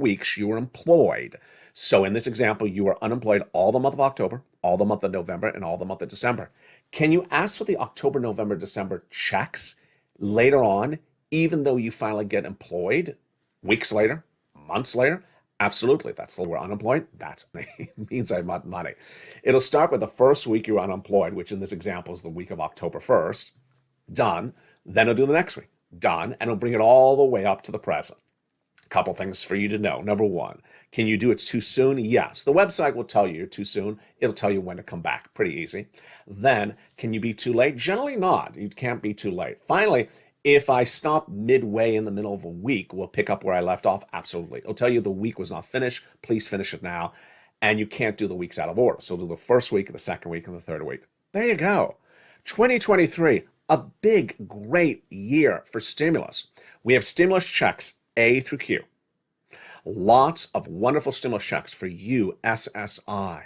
weeks you were employed. So in this example, you were unemployed all the month of October, all the month of November, and all the month of December. Can you ask for the October, November, December checks later on, even though you finally get employed weeks later, months later? Absolutely. That's we're unemployed. That means I want money. It'll start with the first week you're unemployed, which in this example is the week of October 1st. Done. Then it'll do the next week. Done. And it'll bring it all the way up to the present. Couple things for you to know. Number one, can you do it too soon? Yes. The website will tell you too soon. It'll tell you when to come back. Pretty easy. Then, can you be too late? Generally not. You can't be too late. Finally, if I stop midway in the middle of a week, we'll pick up where I left off. Absolutely. It'll tell you the week was not finished. Please finish it now. And you can't do the weeks out of order. So do the first week, the second week, and the third week. There you go. 2023, a big, great year for stimulus. We have stimulus checks A through Q. Lots of wonderful stimulus checks for you, SSI.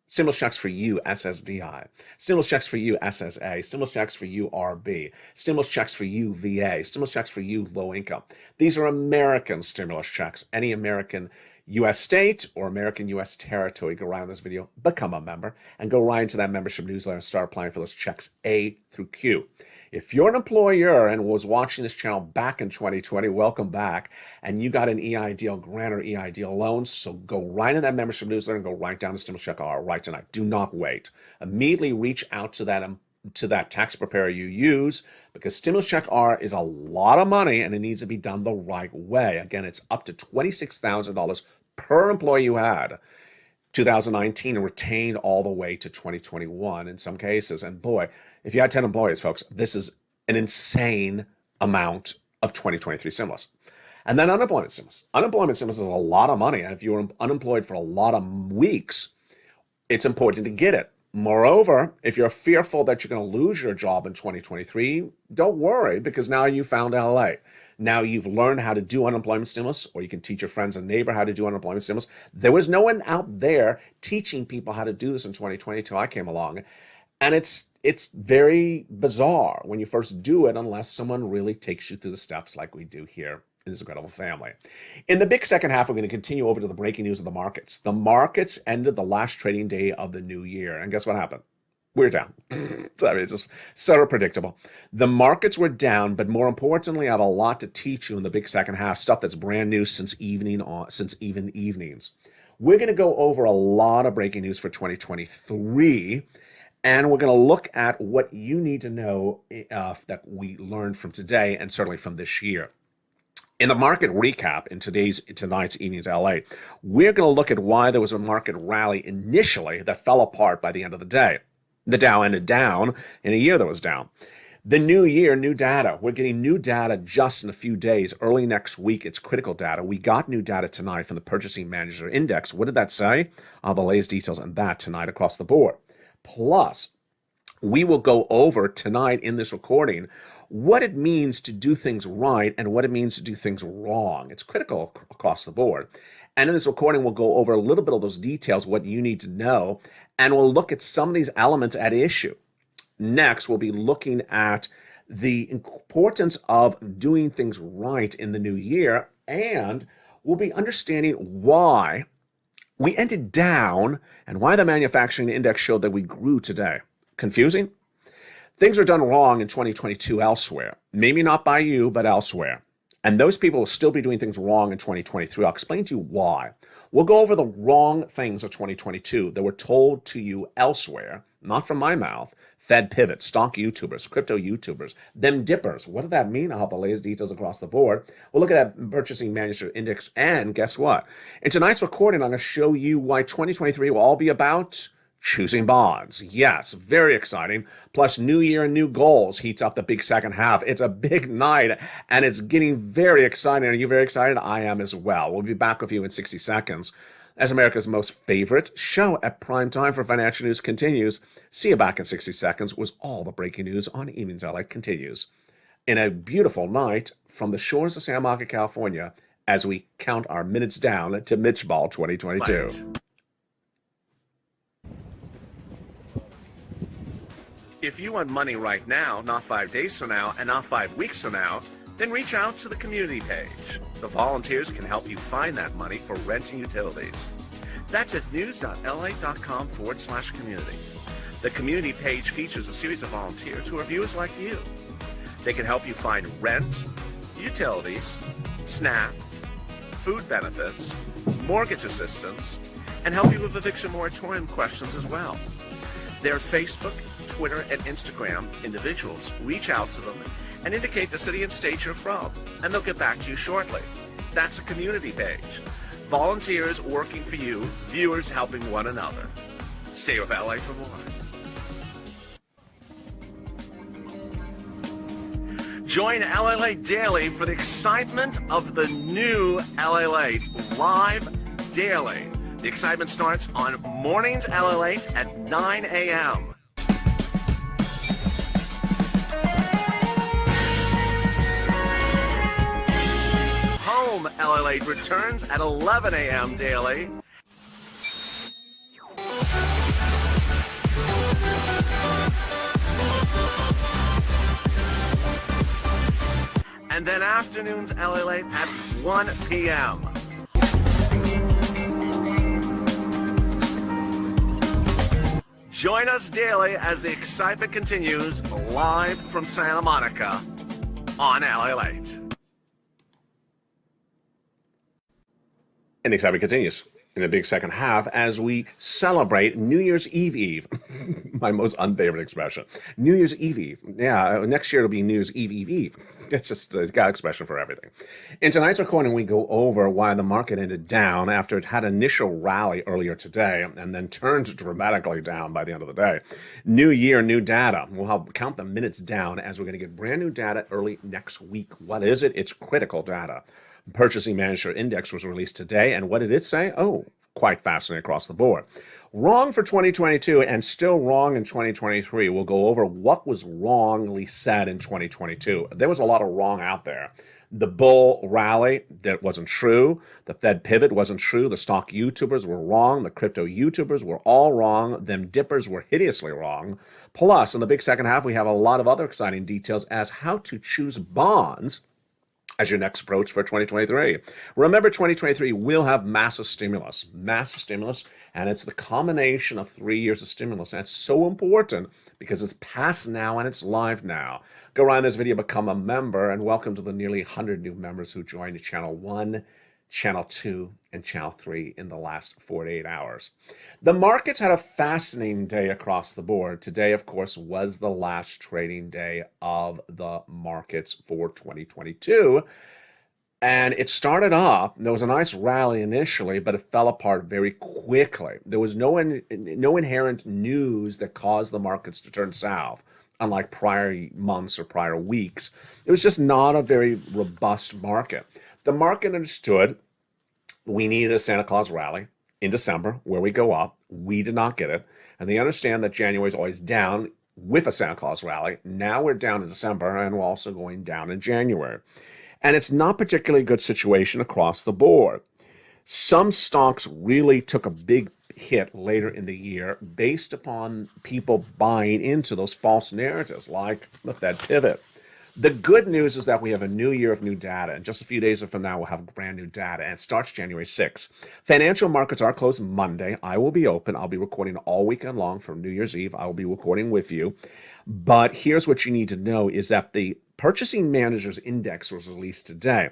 Stimulus checks for you, SSDI. Stimulus checks for you, SSA. Stimulus checks for you, RB. Stimulus checks for you, VA. Stimulus checks for you, low income. These are American stimulus checks. Any American U.S. state or American U.S. territory, go right on this video, become a member, and go right into that membership newsletter and start applying for those checks A through Q. If you're an employer and was watching this channel back in 2020, welcome back, and you got an EIDL grant or EIDL loan, so go right in that membership newsletter and go right down to Stimulus Check R right tonight. Do not wait. Immediately reach out to that tax preparer you use, because Stimulus Check R is a lot of money and it needs to be done the right way. Again, it's up to $26,000 per employee you had 2019 and retained all the way to 2021 in some cases. And boy, if you had 10 employees, folks, this is an insane amount of 2023 stimulus. And then unemployment stimulus. Unemployment stimulus is a lot of money. And if you were unemployed for a lot of weeks, it's important to get it. Moreover, if you're fearful that you're going to lose your job in 2023, don't worry, because now you found LALATE. Now you've learned how to do unemployment stimulus, or you can teach your friends and neighbor how to do unemployment stimulus. There was no one out there teaching people how to do this in 2020 until I came along. And it's very bizarre when you first do it, unless someone really takes you through the steps like we do here in this incredible family. In the big second half, we're going to continue over to the breaking news of the markets. The markets ended the last trading day of the new year. And guess what happened? We're down. I mean, it's just sort of predictable. The markets were down, but more importantly, I have a lot to teach you in the big second half, stuff that's brand new since even evenings. We're going to go over a lot of breaking news for 2023, and we're going to look at what you need to know that we learned from today and certainly from this year. In the market recap in tonight's evening's LA, we're going to look at why there was a market rally initially that fell apart by the end of the day. The Dow ended down in a year that was down. The new year, new data. We're getting new data just in a few days. Early next week, it's critical data. We got new data tonight from the Purchasing Manager Index. What did that say? The latest details on that tonight across the board. Plus, we will go over tonight in this recording what it means to do things right and what it means to do things wrong. It's critical across the board. And in this recording, we'll go over a little bit of those details, what you need to know, and we'll look at some of these elements at issue. Next, we'll be looking at the importance of doing things right in the new year, and we'll be understanding why we ended down and why the manufacturing index showed that we grew today. Confusing? Things are done wrong in 2022 elsewhere. Maybe not by you, but elsewhere. And those people will still be doing things wrong in 2023. I'll explain to you why. We'll go over the wrong things of 2022 that were told to you elsewhere, not from my mouth. Fed pivots, stock YouTubers, crypto YouTubers, them dippers. What did that mean? I'll have the latest details across the board. We'll look at that Purchasing Manager Index, and guess what? In tonight's recording, I'm going to show you why 2023 will all be about choosing bonds. Yes, very exciting. Plus, new year and new goals heats up the big second half. It's a big night, and it's getting very exciting. Are you very excited? I am as well. We'll be back with you in 60 seconds as America's most favorite show at prime time for financial news continues. See you back in 60 seconds was all the breaking news on Evenings LA continues. In a beautiful night from the shores of San Marco, California, as we count our minutes down to Mitch Ball 2022. Right. If you want money right now, not 5 days from now, and not 5 weeks from now, then reach out to the community page. The volunteers can help you find that money for rent and utilities. That's at news.la.com/community. The community page features a series of volunteers who are viewers like you. They can help you find rent, utilities, SNAP, food benefits, mortgage assistance, and help you with eviction moratorium questions as well. Their Facebook, Twitter, and Instagram individuals reach out to them and indicate the city and state you're from, and they'll get back to you shortly. That's a community page. Volunteers working for you, viewers helping one another. Stay with LA for more. Join LALATE Daily for the excitement of the new LALATE live daily. The excitement starts on mornings LALATE at 9 a.m. Home LALATE returns at 11 a.m. daily. And then afternoons LALATE at 1 p.m. Join us daily as the excitement continues live from Santa Monica on LALATE. And the excitement continues in the big second half as we celebrate New Year's Eve. My most unfavorite expression. New Year's Eve. Yeah, next year it'll be New Year's Eve. It's just a God expression for everything. In tonight's recording, we go over why the market ended down after it had an initial rally earlier today and then turned dramatically down by the end of the day. New year, new data. We'll count the minutes down as we're going to get brand new data early next week. What is it? It's critical data. Purchasing Manager Index was released today, and what did it say? Oh, quite fascinating across the board. Wrong for 2022 and still wrong in 2023. We'll go over what was wrongly said in 2022. There was a lot of wrong out there. The bull rally, that wasn't true. The Fed pivot wasn't true. The stock YouTubers were wrong. The crypto YouTubers were all wrong. Them dippers were hideously wrong. Plus, in the big second half, we have a lot of other exciting details as how to choose bonds as your next approach for 2023. Remember, 2023 will have massive stimulus, and it's the combination of 3 years of stimulus. And it's so important because it's past now and it's live now. Go around this video, become a member, and welcome to the nearly 100 new members who joined Channel 1, Channel 2, and Channel 3 in the last 48 hours. The markets had a fascinating day across the board. Today, of course, was the last trading day of the markets for 2022. And it started off, there was a nice rally initially, but it fell apart very quickly. There was no inherent news that caused the markets to turn south, unlike prior months or prior weeks. It was just not a very robust market. The market understood we needed a Santa Claus rally in December where we go up. We did not get it. And they understand that January is always down with a Santa Claus rally. Now we're down in December and we're also going down in January. And it's not particularly good situation across the board. Some stocks really took a big hit later in the year based upon people buying into those false narratives like the Fed pivot. The good news is that we have a new year of new data. And just a few days from now, we'll have brand new data. And it starts January 6th. Financial markets are closed Monday. I will be open. I'll be recording all weekend long from New Year's Eve. I will be recording with you. But here's what you need to know is that the Purchasing Managers Index was released today.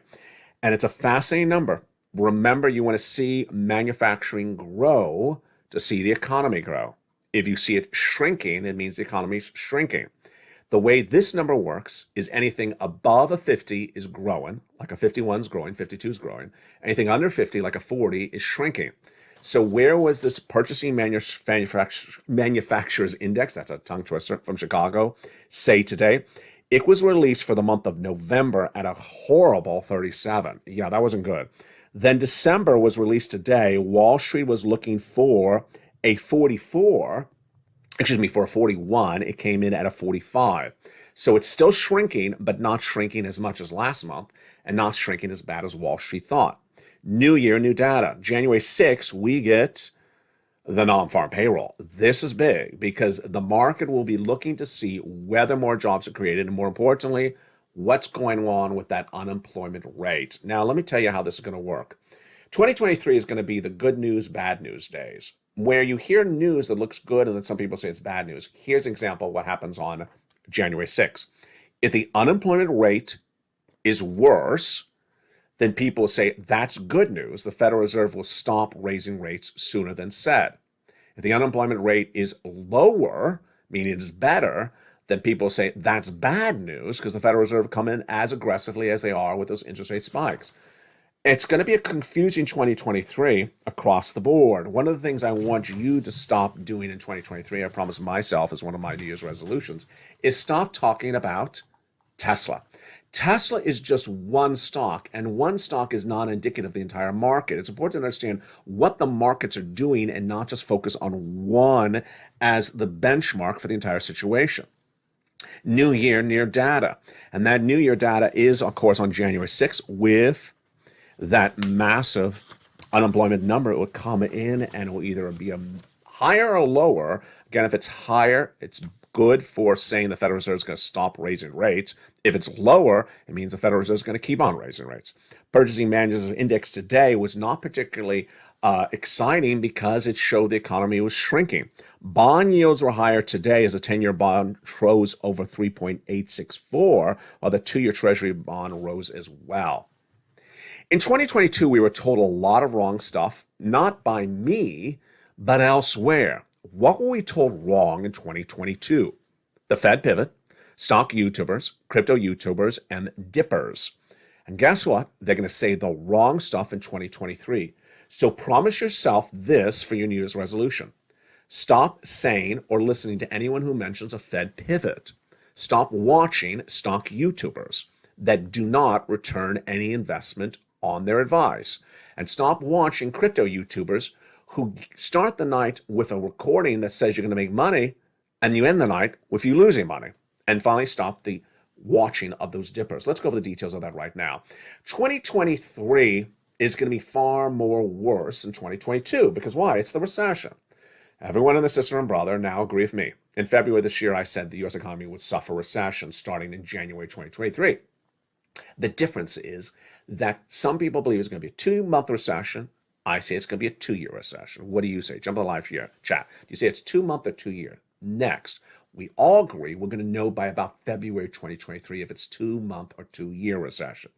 And it's a fascinating number. Remember, you want to see manufacturing grow to see the economy grow. If you see it shrinking, it means the economy is shrinking. The way this number works is anything above a 50 is growing, like a 51 is growing, 52 is growing. Anything under 50, like a 40, is shrinking. So where was this Purchasing Manufacturers Index, that's a tongue twister, from Chicago, say today? It was released for the month of November at a horrible 37. Yeah, that wasn't good. Then December was released today. Wall Street was looking for a 44. For a 41, it came in at a 45. So it's still shrinking, but not shrinking as much as last month and not shrinking as bad as Wall Street thought. New year, new data. January 6th, we get the non-farm payroll. This is big because the market will be looking to see whether more jobs are created and, more importantly, what's going on with that unemployment rate. Now, let me tell you how this is going to work. 2023 is going to be the good news, bad news days, where you hear news that looks good and then some people say it's bad news. Here's an example of what happens on January 6th. If the unemployment rate is worse, then people say that's good news. The Federal Reserve will stop raising rates sooner than said. If the unemployment rate is lower, meaning it's better, then people say that's bad news because the Federal Reserve come in as aggressively as they are with those interest rate spikes. It's going to be a confusing 2023 across the board. One of the things I want you to stop doing in 2023, I promise myself as one of my New Year's resolutions, is stop talking about Tesla. Tesla is just one stock, and one stock is not indicative of the entire market. It's important to understand what the markets are doing and not just focus on one as the benchmark for the entire situation. New year, near data. And that new year data is, of course, on January 6th with that massive unemployment number. It will come in and it will either be a higher or lower. Again, if it's higher, it's good for saying the Federal Reserve is going to stop raising rates. If it's lower, it means the Federal Reserve is going to keep on raising rates. Purchasing Managers Index today was not particularly exciting because it showed the economy was shrinking. Bond yields were higher today as a 10-year bond rose over 3.864, while the 2-year Treasury bond rose as well. In 2022, we were told a lot of wrong stuff, not by me, but elsewhere. What were we told wrong in 2022? The Fed pivot, stock YouTubers, crypto YouTubers, and dippers. And guess what? They're going to say the wrong stuff in 2023. So promise yourself this for your New Year's resolution. Stop saying or listening to anyone who mentions a Fed pivot. Stop watching stock YouTubers that do not return any investment on their advice. And stop watching crypto YouTubers who start the night with a recording that says you're going to make money, and you end the night with you losing money. And finally, stop the watching of those dippers. Let's go over the details of that right now. 2023 is going to be far more worse than 2022. Because why? It's the recession. Everyone in the sister and brother now agree with me. In February this year, I said the U.S. economy would suffer recession starting in January 2023. The difference is that some people believe it's going to be a 2-month recession. I say it's going to be a 2-year recession. What do you say? Jump on the live here, chat. Do you say it's 2-month or 2-year? Next, we all agree we're going to know by about February 2023 if it's 2-month or 2-year recession.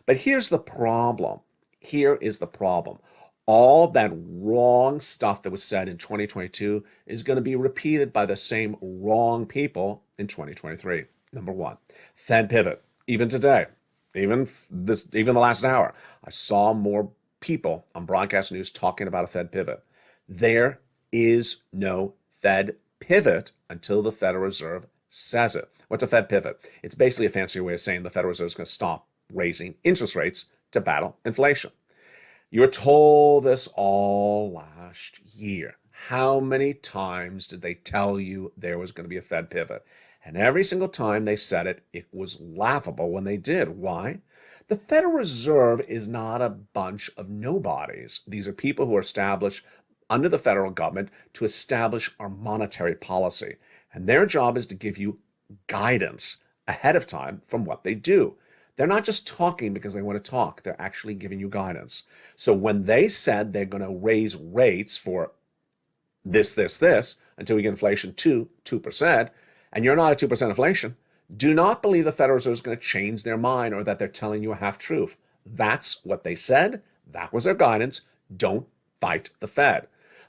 But here's the problem. Here is the problem. All that wrong stuff that was said in 2022 is going to be repeated by the same wrong people in 2023. Number one, Fed pivot. Even today, even the last hour, I saw more people on broadcast news talking about a Fed pivot. There is no Fed pivot until the Federal Reserve says it. What's a Fed pivot? It's basically a fancier way of saying the Federal Reserve is going to stop raising interest rates to battle inflation. You were told this all last year. How many times did they tell you there was going to be a Fed pivot? And every single time they said it, it was laughable when they did. Why? The Federal Reserve is not a bunch of nobodies. These are people who are established under the federal government to establish our monetary policy. And their job is to give you guidance ahead of time from what they do. They're not just talking because they want to talk. They're actually giving you guidance. So when they said they're going to raise rates for this, until we get inflation to 2%, and you're not at 2% inflation, do not believe the Federal Reserve is going to change their mind or that they're telling you a half-truth. That's what they said. That was their guidance. Don't fight the Fed.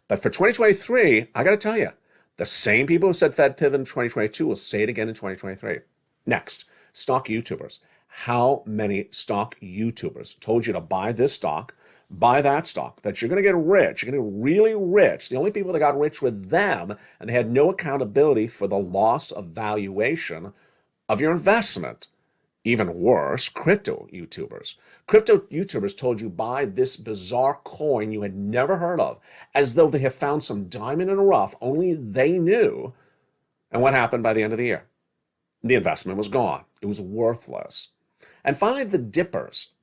But for 2023, I got to tell you, the same people who said Fed pivot in 2022 will say it again in 2023. Next, stock YouTubers. How many stock YouTubers told you to buy this stock, buy that stock, that you're going to get rich, you're going to get really rich? The only people that got rich were them, and they had no accountability for the loss of valuation of your investment. Even worse, crypto YouTubers. Crypto YouTubers told you buy this bizarre coin you had never heard of, as though they have found some diamond in the rough, only they knew. And what happened by the end of the year? The investment was gone. It was worthless. And finally, the dippers.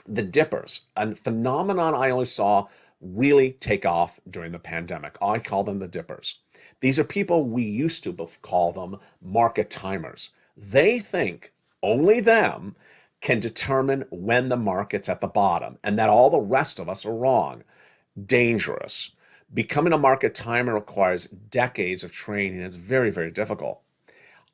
The dippers, a phenomenon I only saw really take off during the pandemic. I call them the dippers. These are people we used to call them market timers. They think only them, can determine when the market's at the bottom and that all the rest of us are wrong. Dangerous. Becoming a market timer requires decades of training. It's very, very difficult.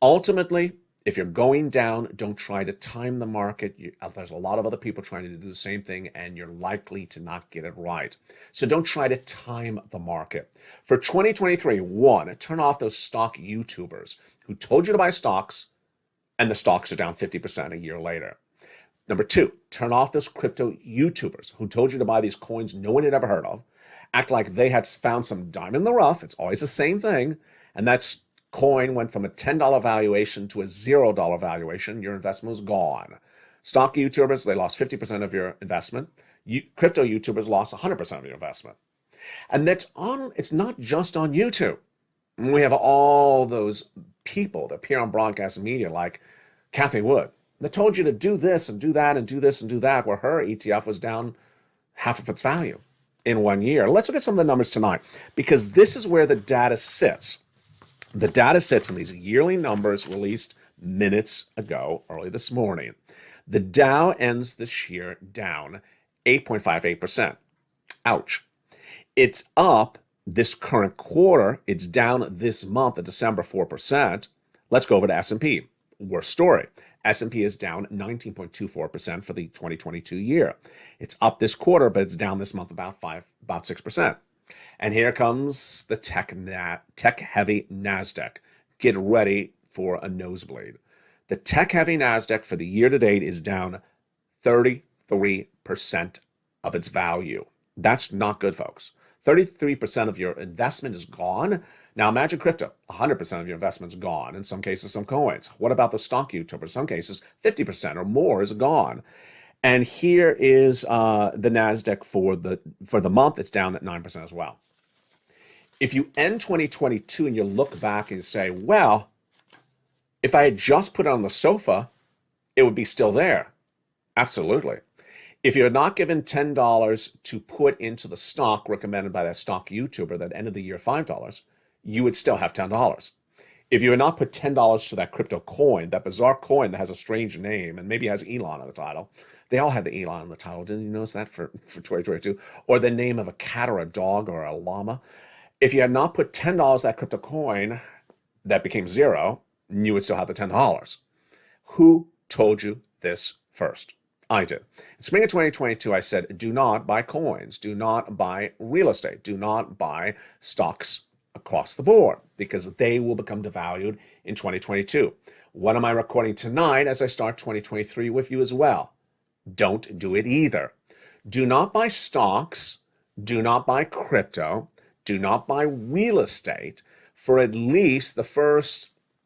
Ultimately, if you're going down, don't try to time the market. There's a lot of other people trying to do the same thing, and you're likely to not get it right. So don't try to time the market. For 2023, one, turn off those stock YouTubers who told you to buy stocks, and the stocks are down 50% a year later. Number two, turn off those crypto YouTubers who told you to buy these coins no one had ever heard of, act like they had found some diamond in the rough. It's always the same thing, and that's coin went from a $10 valuation to a $0 valuation. Your investment was gone. Stock YouTubers, they lost 50% of your investment. Crypto YouTubers lost 100% of your investment. And it's not just on YouTube. We have all those people that appear on broadcast media like Kathy Wood that told you to do this and do that and do this and do that, where her ETF was down half of its value in 1 year. Let's look at some of the numbers tonight, because this is where the data sits. The data sits in these yearly numbers released minutes ago, early this morning. The Dow ends this year down 8.58%. Ouch. It's up this current quarter. It's down this month of December 4%. Let's go over to S&P. Worst story. S&P is down 19.24% for the 2022 year. It's up this quarter, but it's down this month about 6%. And here comes the tech-heavy NASDAQ. Get ready for a nosebleed. The tech-heavy NASDAQ for the year-to-date is down 33% of its value. That's not good, folks. 33% of your investment is gone. Now imagine crypto. 100% of your investment is gone. In some cases, some coins. What about the stock YouTubers? In some cases, 50% or more is gone. And here is the NASDAQ for the month. It's down at 9% as well. If you end 2022 and you look back and you say, well, if I had just put it on the sofa, it would be still there. Absolutely. If you had not given $10 to put into the stock recommended by that stock YouTuber that ended the year $5, you would still have $10. If you had not put $10 to that crypto coin, that bizarre coin that has a strange name and maybe has Elon on the title, they all had the Elon on the title. Didn't you notice that for 2022? Or the name of a cat or a dog or a llama. If you had not put $10 that crypto coin that became zero, you would still have the $10. Who told you this first? I did. In spring of 2022, I said, do not buy coins. Do not buy real estate. Do not buy stocks across the board, because they will become devalued in 2022. What am I recording tonight as I start 2023 with you as well? Don't do it either. Do not buy stocks. Do not buy crypto. Do not buy real estate for at least the first